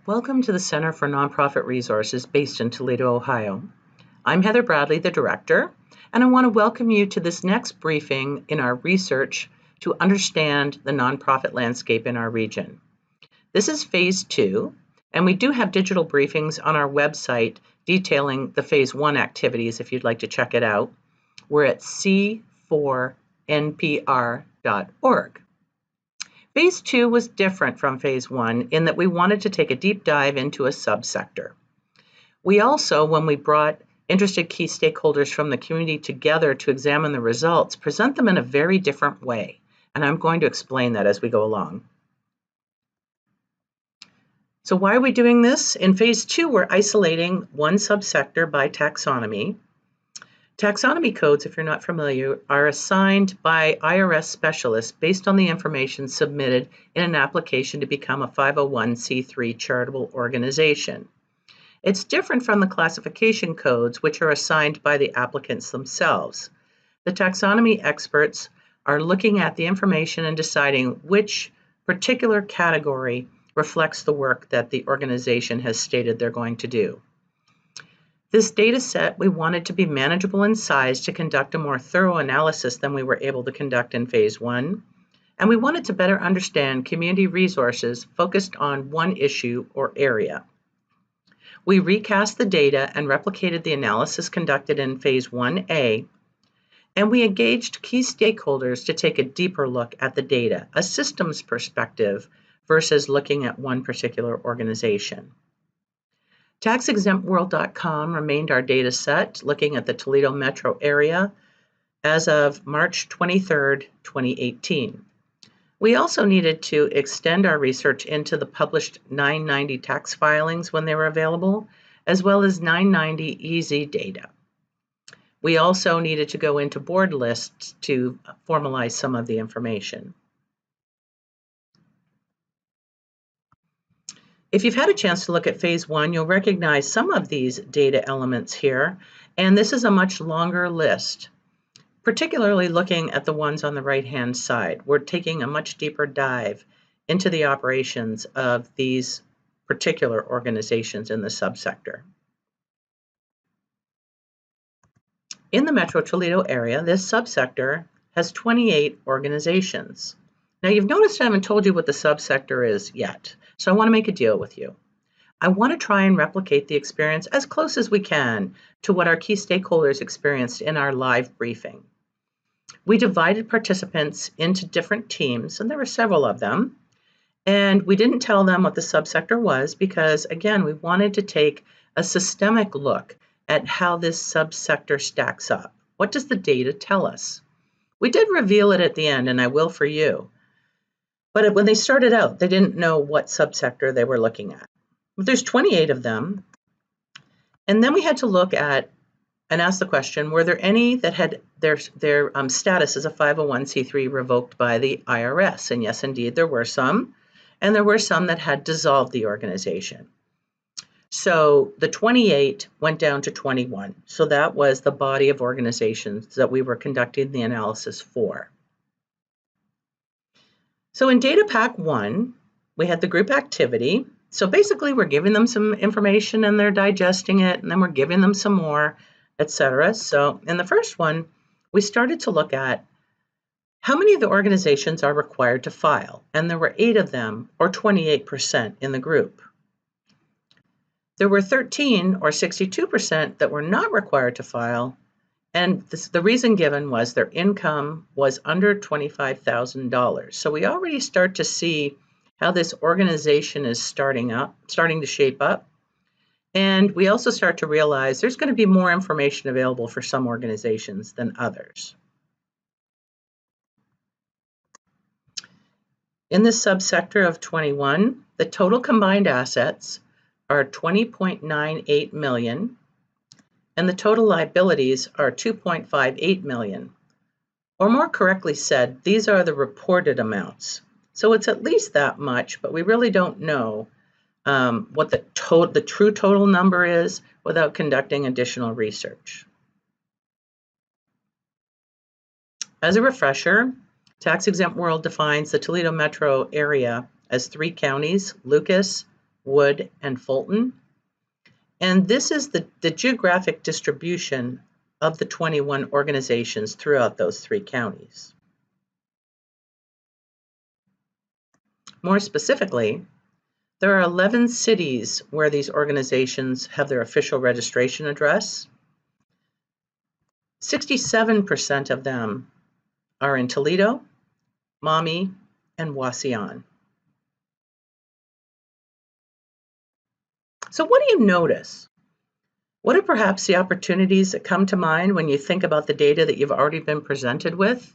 Welcome to the Center for Nonprofit Resources based in Toledo, Ohio. I'm Heather Bradley, the director, and I want to welcome you to this next briefing in our research to understand the nonprofit landscape in our region. This is phase 2, and we do have digital briefings on our website detailing the phase 1 activities if you'd like to check it out. We're at C4NPR.org. Phase 2 was different from phase 1 in that we wanted to take a deep dive into a subsector. We also, when we brought interested key stakeholders from the community together to examine the results, present them in a very different way, and I'm going to explain that as we go along. So why are we doing this? In phase 2, we're isolating one subsector by taxonomy. Taxonomy codes, if you're not familiar, are assigned by IRS specialists based on the information submitted in an application to become a 501c3 charitable organization. It's different from the classification codes, which are assigned by the applicants themselves. The taxonomy experts are looking at the information and deciding which particular category reflects the work that the organization has stated they're going to do. This data set we wanted to be manageable in size to conduct a more thorough analysis than we were able to conduct in phase 1, and we wanted to better understand community resources focused on one issue or area. We recast the data and replicated the analysis conducted in phase 1A, and we engaged key stakeholders to take a deeper look at the data, a systems perspective versus looking at one particular organization. TaxExemptWorld.com remained our data set, looking at the Toledo metro area as of March 23, 2018. We also needed to extend our research into the published 990 tax filings when they were available, as well as 990 EZ data. We also needed to go into board lists to formalize some of the information. If you've had a chance to look at phase 1, you'll recognize some of these data elements here, and this is a much longer list, particularly looking at the ones on the right-hand side. We're taking a much deeper dive into the operations of these particular organizations in the subsector. In the Metro Toledo area, this subsector has 28 organizations. Now, you've noticed I haven't told you what the subsector is yet, so I want to make a deal with you. I want to try and replicate the experience as close as we can to what our key stakeholders experienced in our live briefing. We divided participants into different teams, and there were several of them, and we didn't tell them what the subsector was because, again, we wanted to take a systemic look at how this subsector stacks up. What does the data tell us? We did reveal it at the end, and I will for you. But when they started out, they didn't know what subsector they were looking at. But there's 28 of them. And then we had to look at and ask the question, were there any that had their status as a 501c3 revoked by the IRS? And yes, indeed, there were some. And there were some that had dissolved the organization. So the 28 went down to 21. So that was the body of organizations that we were conducting the analysis for. So in Datapack 1, we had the group activity. So basically, we're giving them some information and they're digesting it, and then we're giving them some more, etc. So in the first one, we started to look at how many of the organizations are required to file, and there were 8 of them, or 28% in the group. There were 13, or 62%, that were not required to file, and the reason given was their income was under $25,000. So we already start to see how this organization is starting to shape up. And we also start to realize there's going to be more information available for some organizations than others. In this subsector of 21, the total combined assets are $20.98 million. And the total liabilities are $2.58 million. Or more correctly said, these are the reported amounts. So it's at least that much, but we really don't know what the true total number is without conducting additional research. As a refresher, Tax Exempt World defines the Toledo metro area as 3 counties, Lucas, Wood, and Fulton. And this is the geographic distribution of the 21 organizations throughout those 3 counties. More specifically, there are 11 cities where these organizations have their official registration address. 67% of them are in Toledo, Maumee, and Wauseon. So what do you notice? What are perhaps the opportunities that come to mind when you think about the data that you've already been presented with?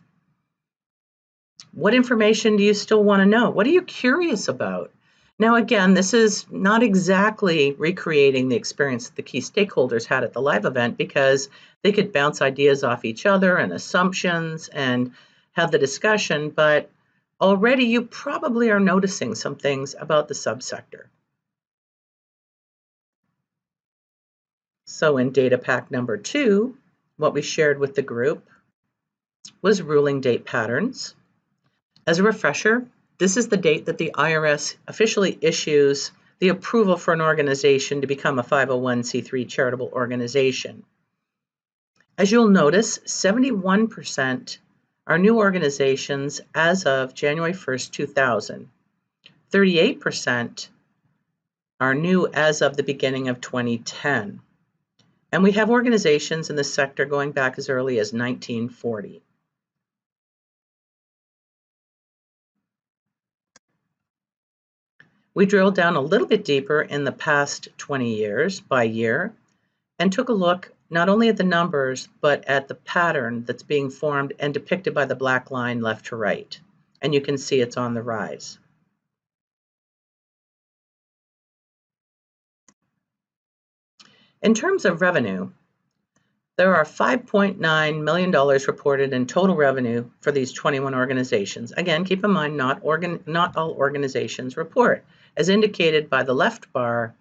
What information do you still want to know? What are you curious about? Now, again, this is not exactly recreating the experience that the key stakeholders had at the live event, because they could bounce ideas off each other and assumptions and have the discussion, but already you probably are noticing some things about the subsector. So in data pack number 2, what we shared with the group was ruling date patterns. As a refresher, this is the date that the IRS officially issues the approval for an organization to become a 501c3 charitable organization. As you'll notice, 71% are new organizations as of January 1st, 2000. 38% are new as of the beginning of 2010. And we have organizations in this sector going back as early as 1940. We drilled down a little bit deeper in the past 20 years by year and took a look not only at the numbers, but at the pattern that's being formed and depicted by the black line left to right. And you can see it's on the rise. In terms of revenue, there are $5.9 million reported in total revenue for these 21 organizations. Again, keep in mind, not all organizations report. As indicated by the left bar,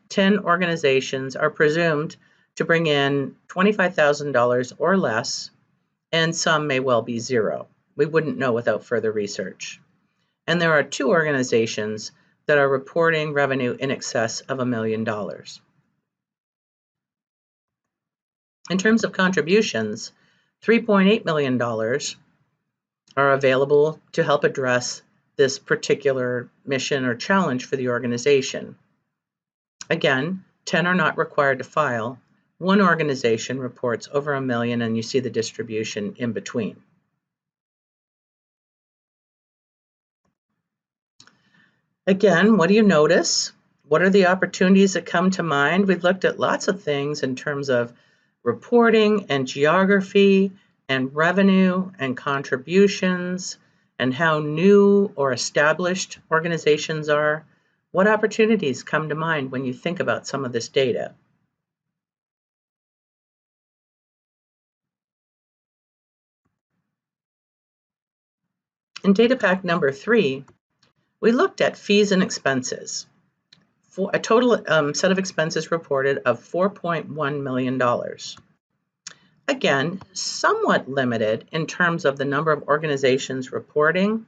10 organizations are presumed to bring in $25,000 or less, and some may well be zero. We wouldn't know without further research. And there are 2 organizations that are reporting revenue in excess of $1 million. In terms of contributions, $3.8 million are available to help address this particular mission or challenge for the organization. Again, 10 are not required to file. 1 organization reports over $1 million, and you see the distribution in between. Again, what do you notice? What are the opportunities that come to mind? We've looked at lots of things in terms of reporting and geography and revenue and contributions and how new or established organizations are. What opportunities come to mind when you think about some of this data? In data pack number 3, we looked at fees and expenses. For a total set of expenses reported of $4.1 million. Again, somewhat limited in terms of the number of organizations reporting,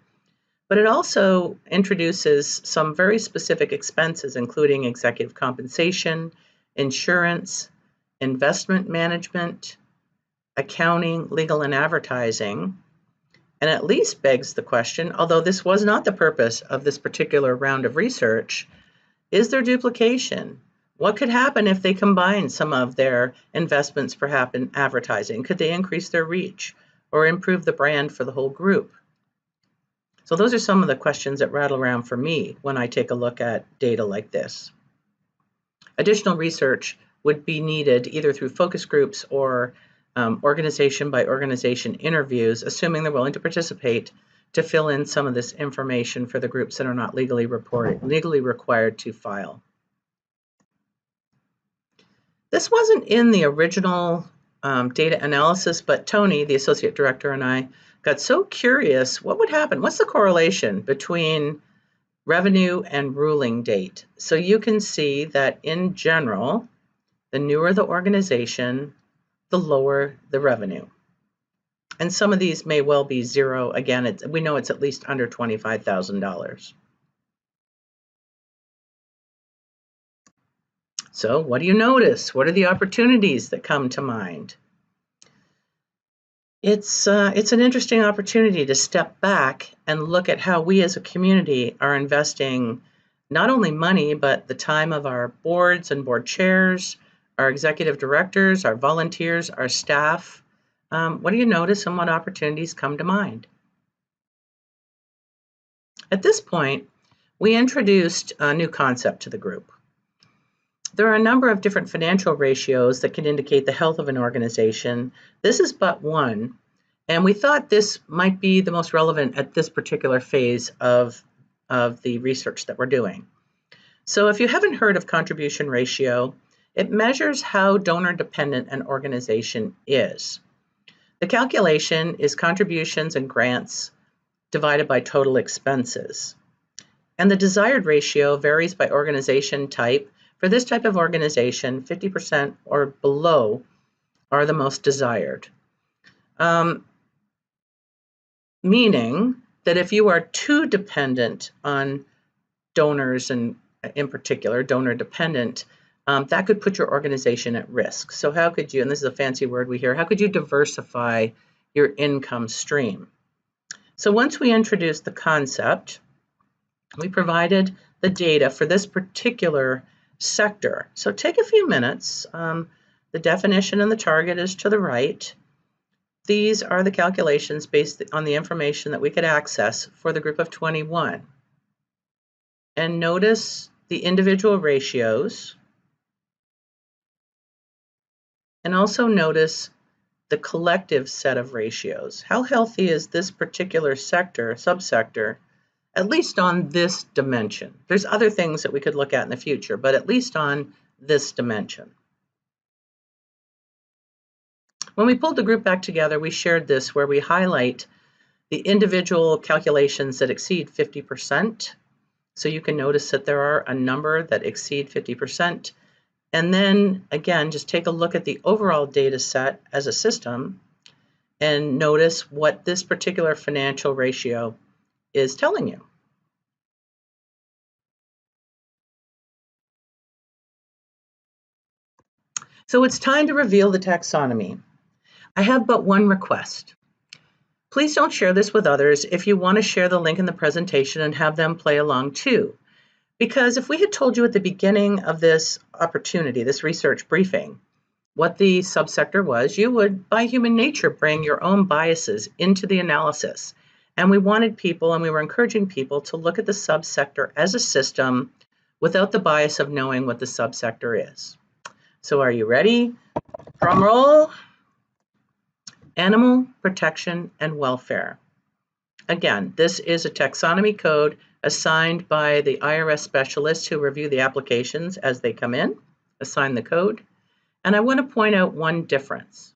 but it also introduces some very specific expenses, including executive compensation, insurance, investment management, accounting, legal, and advertising. And at least begs the question, although this was not the purpose of this particular round of research, is there duplication? What could happen if they combine some of their investments, perhaps in advertising? Could they increase their reach or improve the brand for the whole group? So those are some of the questions that rattle around for me when I take a look at data like this. Additional research would be needed either through focus groups or organization by organization interviews, assuming they're willing to participate, to fill in some of this information for the groups that are not legally required to file. This wasn't in the original data analysis, but Tony, the associate director, and I got so curious, what would happen? What's the correlation between revenue and ruling date? So you can see that in general, the newer the organization, the lower the revenue. And some of these may well be zero. Again, we know it's at least under $25,000. So what do you notice? What are the opportunities that come to mind? It's an interesting opportunity to step back and look at how we as a community are investing not only money, but the time of our boards and board chairs, our executive directors, our volunteers, our staff. What do you notice and what opportunities come to mind? At this point, we introduced a new concept to the group. There are a number of different financial ratios that can indicate the health of an organization. This is but one, and we thought this might be the most relevant at this particular phase of the research that we're doing. So if you haven't heard of contribution ratio, it measures how donor dependent an organization is. The calculation is contributions and grants divided by total expenses. And the desired ratio varies by organization type. For this type of organization, 50% or below are the most desired. Meaning that if you are too dependent on donors, and in particular donor dependent, that could put your organization at risk. So how could you, and this is a fancy word we hear, how could you diversify your income stream? So once we introduced the concept, we provided the data for this particular sector. So take a few minutes. The definition and the target is to the right. These are the calculations based on the information that we could access for the group of 21. And notice the individual ratios. And also notice the collective set of ratios. How healthy is this particular sector, subsector, at least on this dimension? There's other things that we could look at in the future, but at least on this dimension. When we pulled the group back together, we shared this where we highlight the individual calculations that exceed 50%. So you can notice that there are a number that exceed 50%. And then again, just take a look at the overall data set as a system and notice what this particular financial ratio is telling you. So it's time to reveal the taxonomy. I have but one request. Please don't share this with others if you want to share the link in the presentation and have them play along too. Because if we had told you at the beginning of this opportunity, this research briefing, what the subsector was, you would, by human nature, bring your own biases into the analysis. And we wanted people, and we were encouraging people to look at the subsector as a system without the bias of knowing what the subsector is. So are you ready? Drum roll. Animal protection and welfare. Again, this is a taxonomy code assigned by the IRS specialists who review the applications as they come in, assign the code. And I want to point out one difference.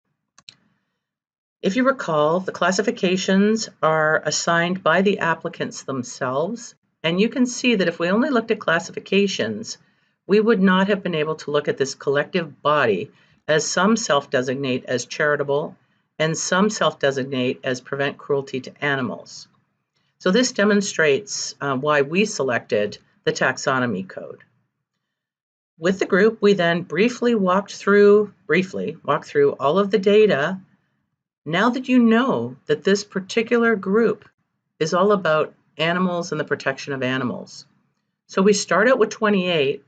If you recall, the classifications are assigned by the applicants themselves, and you can see that if we only looked at classifications, we would not have been able to look at this collective body, as some self-designate as charitable and some self-designate as prevent cruelty to animals. So this demonstrates why we selected the taxonomy code. With the group, we then briefly walked through all of the data. Now that you know that this particular group is all about animals and the protection of animals. So we start out with 28,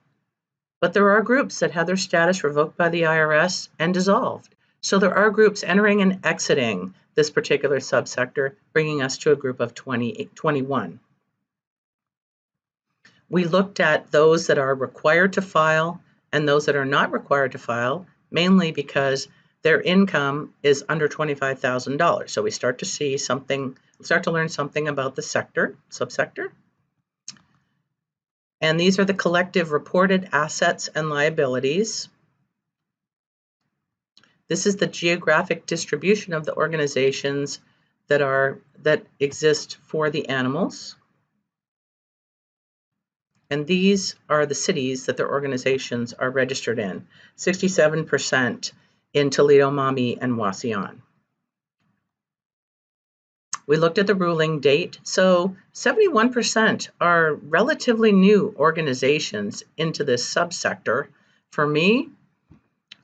but there are groups that had their status revoked by the IRS and dissolved. So there are groups entering and exiting this particular subsector, bringing us to a group of 21. We looked at those that are required to file and those that are not required to file, mainly because their income is under $25,000. So we start to learn something about the subsector. And these are the collective reported assets and liabilities. This is the geographic distribution of the organizations that exist for the animals. And these are the cities that their organizations are registered in, 67% in Toledo, Maumee, and Wauseon. We looked at the ruling date. So 71% are relatively new organizations into this subsector. For me,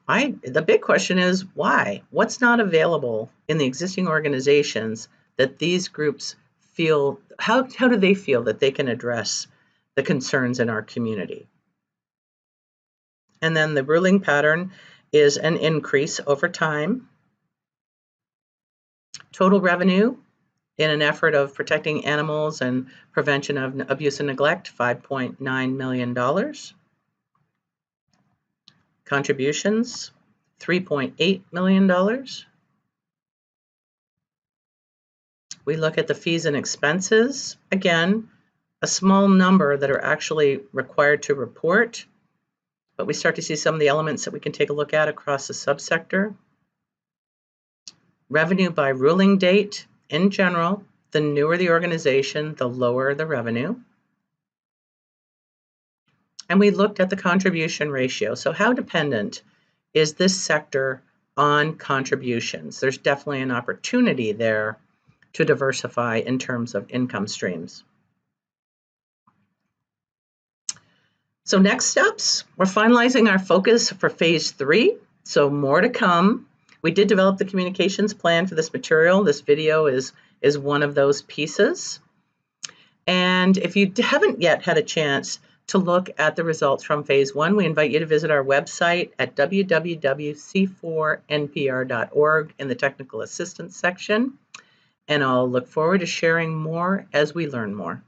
the big question is why? What's not available in the existing organizations that these groups feel, how do they feel that they can address the concerns in our community? And then the ruling pattern is an increase over time. Total revenue in an effort of protecting animals and prevention of abuse and neglect, $5.9 million. Contributions, $3.8 million. We look at the fees and expenses. Again, a small number that are actually required to report, but we start to see some of the elements that we can take a look at across the subsector. Revenue by ruling date, in general, the newer the organization, the lower the revenue. And we looked at the contribution ratio. So how dependent is this sector on contributions? There's definitely an opportunity there to diversify in terms of income streams. So next steps, we're finalizing our focus for phase 3. So more to come. We did develop the communications plan for this material. This video is one of those pieces. And if you haven't yet had a chance to look at the results from phase 1, we invite you to visit our website at www.c4npr.org in the technical assistance section. And I'll look forward to sharing more as we learn more.